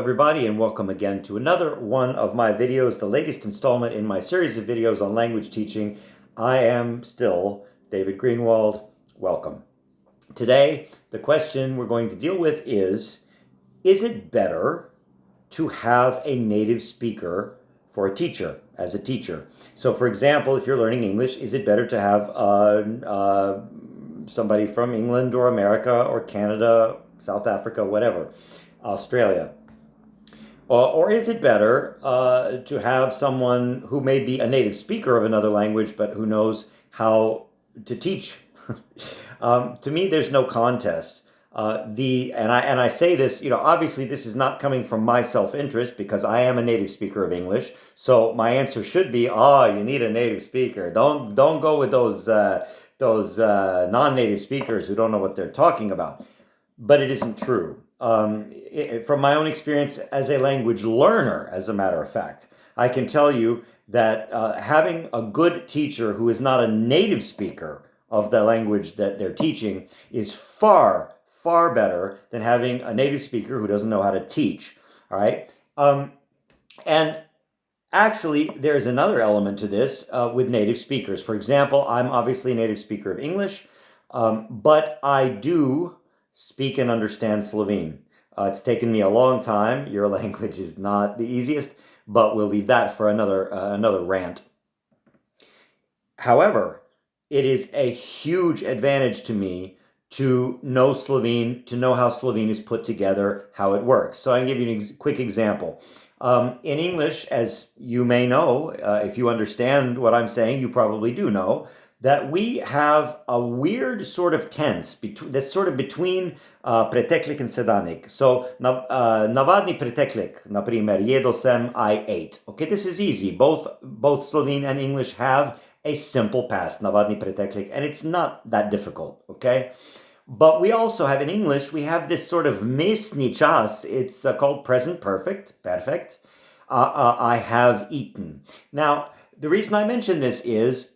everybody, and welcome again to another one of my videos, the latest installment in my series of videos on language teaching. I am still David Greenwald. Welcome. Today, the question we're going to deal with is it better to have a native speaker for a teacher, as a teacher? So, for example, if you're learning English, is it better to have somebody from England or America or Canada, South Africa, whatever, Australia? Or is it better to have someone who may be a native speaker of another language, but who knows how to teach? To me, there's no contest. And I say this, obviously this is not coming from my self-interest because I am a native speaker of English. So my answer should be, you need a native speaker. Don't go with those non-native speakers who don't know what they're talking about. But it isn't true. From my own experience as a language learner, as a matter of fact, I can tell you that having a good teacher who is not a native speaker of the language that they're teaching is far, far better than having a native speaker who doesn't know how to teach. All right. And actually, there's another element to this with native speakers. For example, I'm obviously a native speaker of English, but I do speak and understand Slovene. It's taken me a long time. Your language is not the easiest, but we'll leave that for another rant. However, it is a huge advantage to me to know Slovene, to know how Slovene is put together, how it works. So I can give you a quick example. In English, as you may know, if you understand what I'm saying, you probably do know, that we have a weird sort of tense that's sort of between preteklik and sedanik. So, navadni preteklik, например, jedel sem, I ate. Okay, this is easy. Both Slovene and English have a simple past, navadni preteklik, and it's not that difficult, okay? But we also have, in English, we have this sort of mesni čas. It's called present perfect, perfect. I have eaten. Now, the reason I mention this is,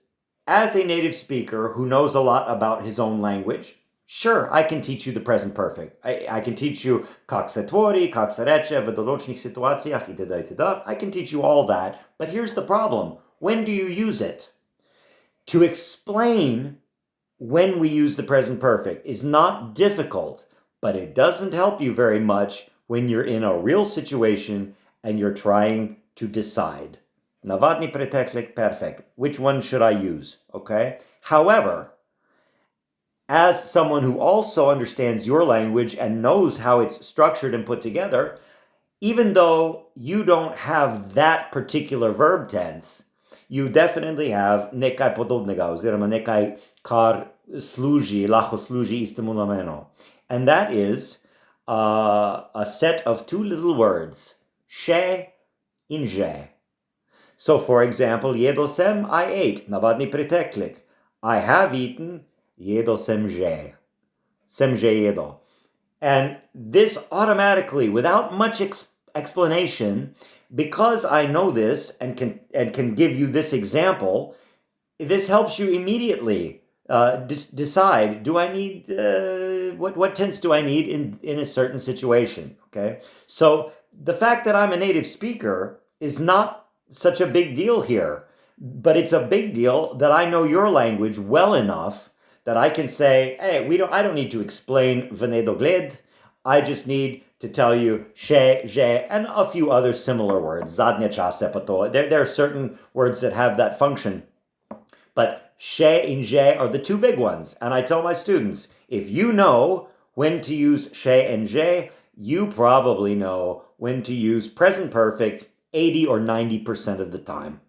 as a native speaker who knows a lot about his own language, sure, I can teach you the present perfect. I can teach you как се твори, как се рече в дoločnih situacijah itd. itd. I can teach you all that, but here's the problem. When do you use it? To explain when we use the present perfect is not difficult, but it doesn't help you very much when you're in a real situation and you're trying to decide. Navadni preteklik, perfect. Which one should I use? Okay. However, as someone who also understands your language and knows how it's structured and put together, even though you don't have that particular verb tense, you definitely have nekaj podobnega, oziroma nekaj, kar služi, lahko služi istemu namenu. And that is a set of two little words, še in že. So, for example, jedel sem, I ate, navadni preteklik. I have eaten, jedel sem že. Sem že jedel. And this automatically, without much explanation, because I know this and can give you this example, this helps you immediately decide, do I need, what tense do I need in a certain situation, okay? So the fact that I'm a native speaker is not such a big deal here, but it's a big deal that I know your language well enough that I can say, hey, I don't need to explain vnedogled. I just need to tell you she, je, and a few other similar words. Zadnja čas sepato. There are certain words that have that function, but she and je are the two big ones. And I tell my students, if you know when to use she and je, you probably know when to use present perfect 80 or 90% of the time.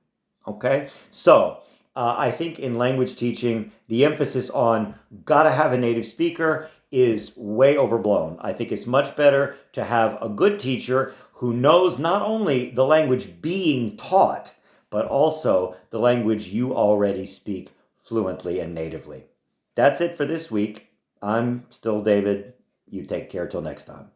Okay? So, I think in language teaching, the emphasis on gotta have a native speaker is way overblown. I think it's much better to have a good teacher who knows not only the language being taught, but also the language you already speak fluently and natively. That's it for this week. I'm still David. You take care till next time.